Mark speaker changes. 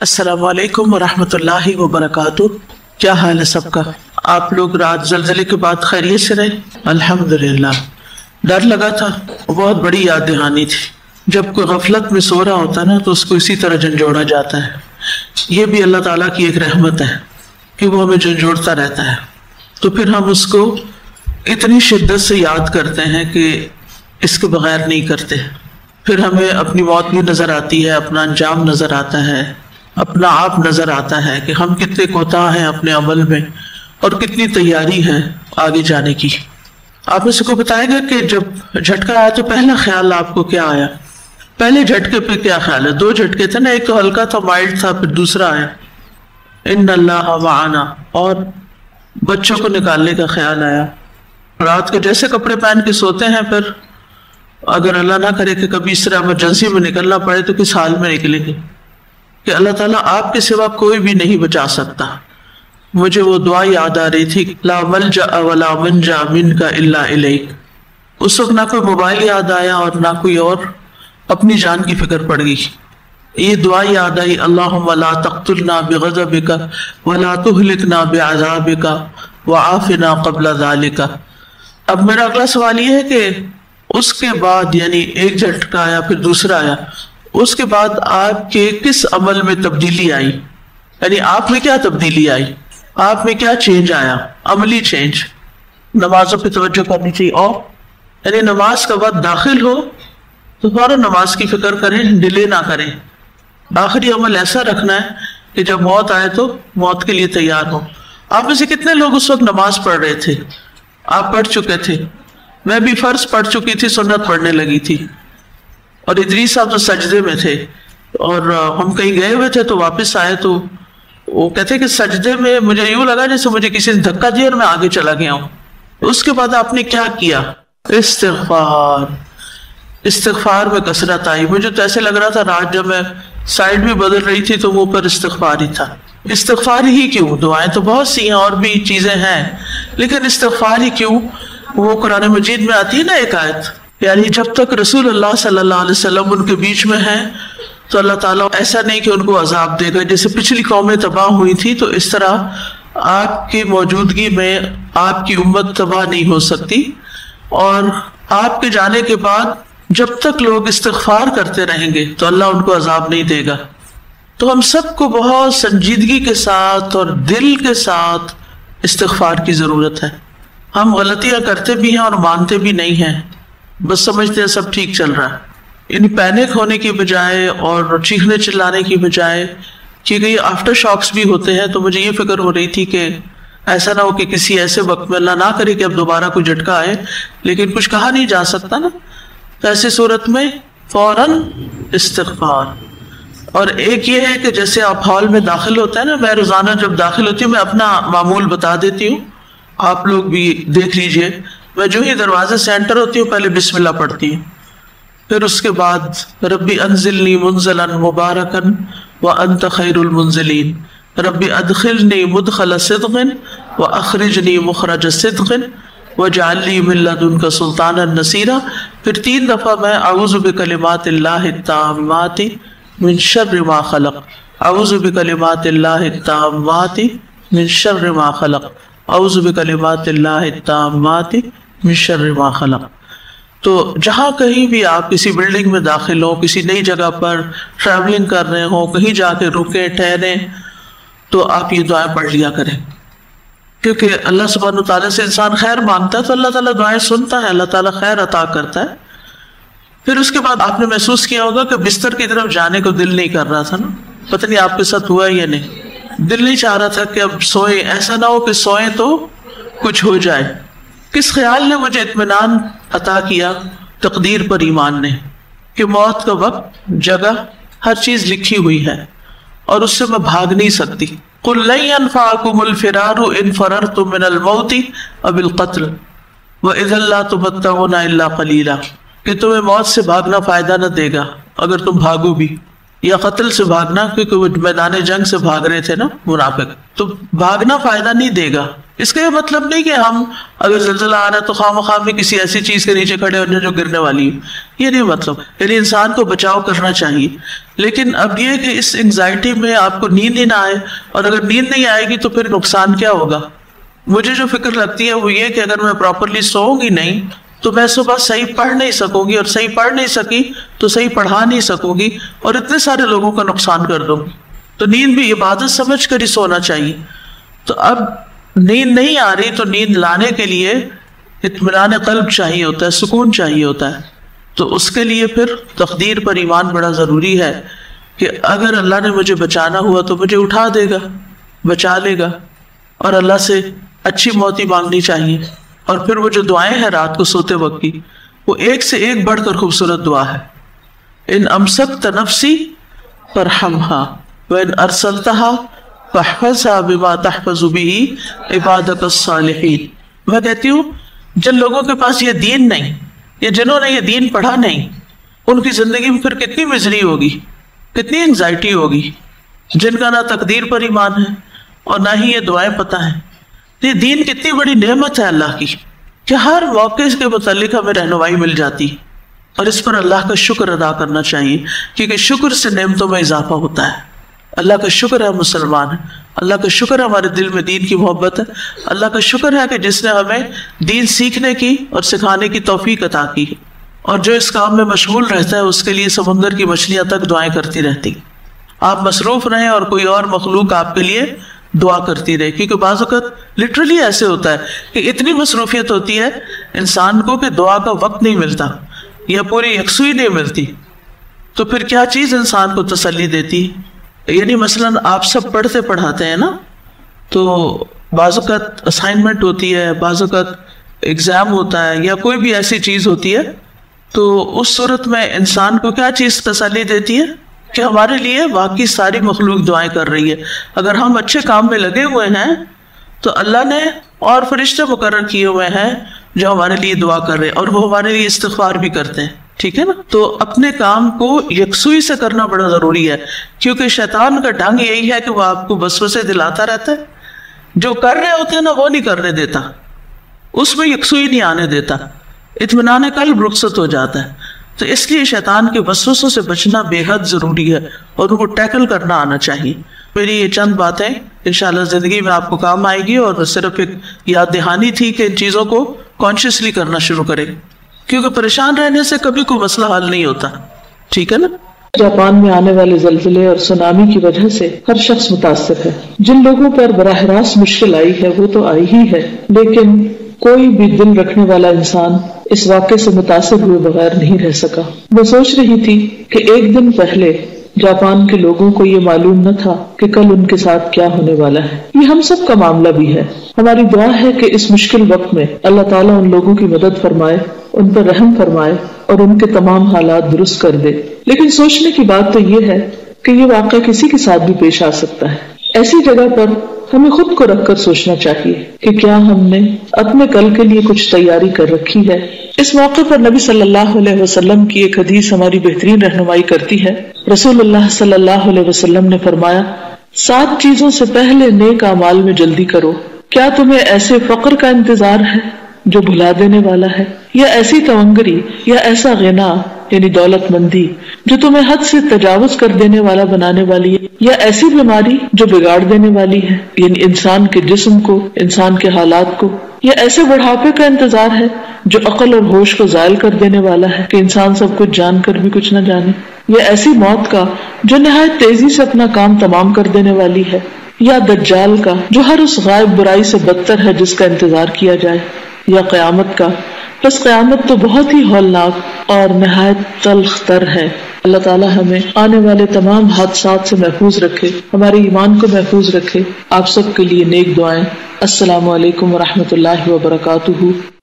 Speaker 1: السلام علیکم ورحمۃ اللہ وبرکاتہ۔ کیا حال ہے سب کا؟ آپ لوگ رات زلزلے کے بعد خیریت سے رہے؟ الحمدللہ۔ ڈر لگا تھا، بہت بڑی یاد دہانی تھی۔ جب کوئی غفلت میں سو رہا ہوتا ہے نا تو اس کو اسی طرح جھنجھوڑا جاتا ہے۔ یہ بھی اللہ تعالیٰ کی ایک رحمت ہے کہ وہ ہمیں جھنجھوڑتا رہتا ہے، تو پھر ہم اس کو اتنی شدت سے یاد کرتے ہیں کہ اس کے بغیر نہیں کرتے۔ پھر ہمیں اپنی موت بھی نظر آتی ہے، اپنا انجام نظر آتا ہے، اپنا آپ نظر آتا ہے کہ ہم کتنے کوتاہ ہیں اپنے عمل میں اور کتنی تیاری ہے آگے جانے کی۔ آپ میں سے کو بتائے گا کہ جب جھٹکا آیا تو پہلا خیال آپ کو کیا آیا؟ پہلے جھٹکے پہ کیا خیال ہے؟ دو جھٹکے تھے نا، ایک تو ہلکا تھا، مائلڈ تھا، پھر دوسرا آیا ان اللہ معنا، اور بچوں کو نکالنے کا خیال آیا۔ رات کو جیسے کپڑے پہن کے سوتے ہیں، پھر اگر اللہ نہ کرے کہ کبھی اس طرح ایمرجنسی میں نکلنا پڑے تو کس حال میں نکلیں گے کہ اللہ تعالیٰ آپ کے سوا کوئی بھی نہیں بچا سکتا۔ مجھے وہ دعا یاد آ رہی تھی، لا ملجأ ولا منجا منک الا الیک۔ اس وقت نہ کوئی موبائل یاد آیا اور نہ کوئی اور، اپنی جان کی فکر پڑ گئی۔ یہ دعا یاد آئی، اللہم لا تقتلنا بغضبک ولا تہلکنا بعذابک وعافنا قبل ذلک۔ اب میرا اگلا سوال یہ ہے کہ اس کے بعد، یعنی ایک جھٹکا آیا پھر دوسرا آیا، اس کے بعد آپ کے کس عمل میں تبدیلی آئی؟ یعنی آپ میں کیا تبدیلی آئی؟ آپ میں کیا چینج آیا؟ عملی چینج۔ نمازوں پہ توجہ کرنی چاہیے، اور یعنی نماز کا وقت داخل ہو تو فوراً نماز کی فکر کریں، ڈیلے نہ کریں۔ آخری عمل ایسا رکھنا ہے کہ جب موت آئے تو موت کے لیے تیار ہو۔ آپ میں سے کتنے لوگ اس وقت نماز پڑھ رہے تھے؟ آپ پڑھ چکے تھے، میں بھی فرض پڑھ چکی تھی، سنت پڑھنے لگی تھی، اور ادریس صاحب تو سجدے میں تھے، اور ہم کہیں گئے ہوئے تھے تو واپس آئے تو وہ کہتے کہ سجدے میں مجھے یوں لگا جیسے مجھے کسی نے دھکا دیا اور میں آگے چلا گیا ہوں۔ اس کے بعد آپ نے کیا کیا؟ استغفار میں کثرت آئی۔ مجھے تو ایسے لگ رہا تھا رات جب میں سائڈ بھی بدل رہی تھی تو وہ پر استغفار ہی تھا۔ استغفار ہی کیوں؟ دعائیں تو بہت سی ہیں اور بھی چیزیں ہیں، لیکن استغفار ہی کیوں؟ وہ قرآن مجید میں آتی ہے نا ایک آیت، یعنی جب تک رسول اللہ صلی اللہ علیہ وسلم ان کے بیچ میں ہیں تو اللہ تعالیٰ ایسا نہیں کہ ان کو عذاب دے گا۔ جیسے پچھلی قومیں تباہ ہوئی تھی تو اس طرح آپ کی موجودگی میں آپ کی امت تباہ نہیں ہو سکتی، اور آپ کے جانے کے بعد جب تک لوگ استغفار کرتے رہیں گے تو اللہ ان کو عذاب نہیں دے گا۔ تو ہم سب کو بہت سنجیدگی کے ساتھ اور دل کے ساتھ استغفار کی ضرورت ہے۔ ہم غلطیاں کرتے بھی ہیں اور مانتے بھی نہیں ہیں، بس سمجھتے ہیں سب ٹھیک چل رہا ہے۔ یعنی پینک ہونے کی بجائے اور چیخنے چلانے کی بجائے، کیونکہ یہ آفٹر شاکس بھی ہوتے ہیں، تو مجھے یہ فکر ہو رہی تھی کہ ایسا نہ ہو کہ کسی ایسے وقت میں اللہ نہ کرے کہ اب دوبارہ کوئی جھٹکا آئے، لیکن کچھ کہا نہیں جا سکتا نا، تو ایسی صورت میں فوراً استغفار۔ اور ایک یہ ہے کہ جیسے آپ ہال میں داخل ہوتے ہیں نا، میں روزانہ جب داخل ہوتی ہوں میں اپنا معمول بتا دیتی ہوں، آپ لوگ بھی دیکھ لیجئے۔ میں جو ہی دروازے سے انٹر ہوتی ہوں پہلے بسم اللہ پڑھتی ہوں، پھر اس کے بعد ربی انزلنی منزلا مبارکا وانت خیر المنزلین، ربی ادخلنی مدخل صدق واخرجنی مخرج صدق واجعل لی من لدنک سلطانا نصیرا۔ پھر 3 دفعہ میں اعوذ بکلمات اللہ التامات من شر ما خلق، اعوذ بکلمات اللہ التامات من شر ما خلق، اعوذ بکلمات اللہ التامات من شر ما خلق۔ تو جہاں کہیں بھی آپ کسی بلڈنگ میں داخل ہو، کسی نئی جگہ پر ٹریولنگ کر رہے ہوں، کہیں جا کے رکیں ٹھہریں، تو آپ یہ دعائیں پڑھ لیا کریں، کیونکہ اللہ سبحانہ وتعالیٰ سے انسان خیر مانگتا ہے تو اللہ تعالیٰ دعائیں سنتا ہے، اللہ تعالیٰ خیر عطا کرتا ہے۔ پھر اس کے بعد آپ نے محسوس کیا ہوگا کہ بستر کی طرف جانے کو دل نہیں کر رہا تھا نا، پتہ نہیں آپ کے ساتھ ہوا ہے یا نہیں، دل نہیں چاہ رہا تھا کہ اب سوئیں، ایسا نہ ہو کہ سوئیں تو کچھ ہو جائے۔ کس خیال نے مجھے اطمینان عطا کیا؟ تقدیر پر ایمان نے، کہ موت کا وقت، جگہ، ہر چیز لکھی ہوئی ہے اور اس سے میں بھاگ نہیں سکتی۔ قُلْ لَن يَنْفَعَكُمُ الْفِرَارُ إِنْ فَرَرْتُم مِّنَ الْمَوْتِ أَوِ الْقَتْلِ وَإِذًا لَّا تُمَتَّعُونَ إِلَّا قَلِيلًا، کہ تمہیں موت سے بھاگنا فائدہ نہ دے گا اگر تم بھاگو بھی، یا قتل سے بھاگنا، کیونکہ وہ میدان جنگ سے بھاگ رہے تھے نا منافق، تو بھاگنا فائدہ نہیں دے گا، اس کا یہ مطلب نہیں کہ ہم اگر زلزلہ آ رہا ہے تو خواہ مخواہ میں کسی ایسی چیز کے نیچے کھڑے ہونے جو گرنے والی ہو، یہ نہیں مطلب. یعنی انسان کو بچاؤ کرنا چاہیے. لیکن اب یہ کہ اس انگزائٹی میں آپ کو نیند ہی نہ آئے، اور اگر نیند نہیں آئے گی تو پھر نقصان کیا ہوگا. مجھے جو فکر لگتی ہے وہ یہ کہ اگر میں پراپرلی سوؤں گی نہیں تو میں صبح صحیح پڑھ نہیں سکوں گی، اور صحیح پڑھ نہیں سکی تو صحیح پڑھا نہیں سکوں گی، اور اتنے سارے لوگوں کا نقصان کر دوں گی. تو نیند بھی عبادت سمجھ کر ہی سونا چاہیے. تو اب نیند نہیں آ رہی تو نیند لانے کے لیے اطمینان قلب چاہیے ہوتا ہے، سکون چاہیے ہوتا ہے. تو اس کے لیے پھر تقدیر پر ایمان بڑا ضروری ہے کہ اگر اللہ نے مجھے بچانا ہوا تو مجھے اٹھا دے گا، بچا لے گا. اور اللہ سے اچھی موت ہی مانگنی چاہیے. اور پھر وہ جو دعائیں ہیں رات کو سوتے وقت کی، وہ ایک سے ایک بڑھ کر خوبصورت دعا ہے. ان امسکت نفسی فرحمها وان ارسلتها فاحفظها بما تحفظ به عبادك الصالحین. میں کہتی ہوں جن لوگوں کے پاس یہ دین نہیں، یا جنہوں نے یہ دین پڑھا نہیں، ان کی زندگی میں پھر کتنی مزری ہوگی، کتنی انگزائٹی ہوگی. جن کا نہ تقدیر پر ایمان ہے اور نہ ہی یہ دعائیں پتہ ہیں. یہ دین کتنی بڑی نعمت ہے اللہ کی کہ ہر موقع اس کے متعلق ہمیں رہنمائی مل جاتی، اور اس پر اللہ کا شکر ادا کرنا چاہیے، کیونکہ شکر سے نعمتوں میں اضافہ ہوتا ہے. اللہ کا شکر ہے مسلمان ہے، اللہ کا شکر ہے ہمارے دل میں دین کی محبت ہے، اللہ کا شکر ہے کہ جس نے ہمیں دین سیکھنے کی اور سکھانے کی توفیق عطا کی ہے. اور جو اس کام میں مشغول رہتا ہے اس کے لیے سمندر کی مچھلیاں تک دعائیں کرتی رہتی. آپ مصروف رہیں اور کوئی اور مخلوق آپ کے لیے دعا کرتی رہے، کیونکہ بعض اوقات لٹرلی ایسے ہوتا ہے کہ اتنی مصروفیت ہوتی ہے انسان کو کہ دعا کا وقت نہیں ملتا یا پوری یکسوئی نہیں ملتی. تو پھر کیا چیز انسان کو تسلی دیتی؟ یعنی مثلاً آپ سب پڑھتے پڑھاتے ہیں نا، تو بعض اوقات اسائنمنٹ ہوتی ہے، بعض اوقات ایگزام ہوتا ہے، یا کوئی بھی ایسی چیز ہوتی ہے، تو اس صورت میں انسان کو کیا چیز تسلی دیتی ہے کہ ہمارے لیے باقی ساری مخلوق دعائیں کر رہی ہے. اگر ہم اچھے کام میں لگے ہوئے ہیں تو اللہ نے اور فرشتے مقرر کیے ہوئے ہیں جو ہمارے لیے دعا کر رہے ہیں، اور وہ ہمارے لیے استغفار بھی کرتے ہیں. ٹھیک ہے نا. تو اپنے کام کو یکسوئی سے کرنا بڑا ضروری ہے، کیونکہ شیطان کا ڈھنگ یہی ہے کہ وہ آپ کو وسوسے دلاتا رہتا ہے. جو کر رہے ہوتے ہیں نا وہ نہیں کرنے دیتا، اس میں یکسوئی نہیں آنے دیتا، اطمینان قلب رخصت ہو جاتا ہے. تو اس لیے شیطان کے وسوسوں سے بچنا بے حد ضروری ہے اور ان کو ٹیکل کرنا آنا چاہیے. میری یہ چند باتیں انشاءاللہ زندگی میں آپ کو کام آئے گی، اور صرف ایک یاد دہانی تھی کہ ان چیزوں کو کانشیسلی کرنا شروع کریں، کیونکہ پریشان رہنے سے کبھی کوئی مسئلہ حل نہیں ہوتا. ٹھیک ہے نا.
Speaker 2: جاپان میں آنے والے زلزلے اور سونامی کی وجہ سے ہر شخص متاثر ہے. جن لوگوں پر براہ راست مشکل آئی ہے وہ تو آئی ہی ہے، لیکن کوئی بھی دل رکھنے والا انسان اس واقعے سے متاثر ہوئے بغیر نہیں رہ سکا. وہ سوچ رہی تھی کہ ایک دن پہلے جاپان کے لوگوں کو یہ معلوم نہ تھا کہ کل ان کے ساتھ کیا ہونے والا ہے. یہ ہم سب کا معاملہ بھی ہے. ہماری دعا ہے کہ اس مشکل وقت میں اللہ تعالیٰ ان لوگوں کی مدد فرمائے، ان پر رحم فرمائے اور ان کے تمام حالات درست کر دے. لیکن سوچنے کی بات تو یہ ہے کہ یہ واقعہ کسی کے ساتھ بھی پیش آ سکتا ہے. ایسی جگہ پر ہمیں خود کو رکھ کر سوچنا چاہیے کہ کیا ہم نے اپنے کل کے لیے کچھ تیاری کر رکھی ہے. اس موقع پر نبی صلی اللہ علیہ وسلم کی ایک حدیث ہماری بہترین رہنمائی کرتی ہے. رسول اللہ صلی اللہ علیہ وسلم نے فرمایا، 7 چیزوں سے پہلے نیک اعمال میں جلدی کرو. کیا تمہیں ایسے فقر کا انتظار ہے جو بھلا دینے والا ہے، یا ایسی تونگری یا ایسا غنا یعنی دولت مندی جو تمہیں حد سے تجاوز کر دینے والا بنانے والی ہے، یا ایسی بیماری جو بگاڑ دینے والی ہے یعنی انسان کے جسم کو، انسان کے حالات کو، یا ایسے بڑھاپے کا انتظار ہے جو عقل اور ہوش کو زائل کر دینے والا ہے کہ انسان سب کچھ جان کر بھی کچھ نہ جانے، یا ایسی موت کا جو نہایت تیزی سے اپنا کام تمام کر دینے والی ہے، یا دجال کا جو ہر اس غائب برائی سے بدتر ہے جس کا انتظار کیا جائے، یا قیامت کا. بس قیامت تو بہت ہی ہولناک اور نہایت تلخ تر ہے. اللہ تعالی ہمیں آنے والے تمام حادثات سے محفوظ رکھے، ہمارے ایمان کو محفوظ رکھے. آپ سب کے لیے نیک دعائیں. السلام علیکم ورحمۃ اللہ وبرکاتہ.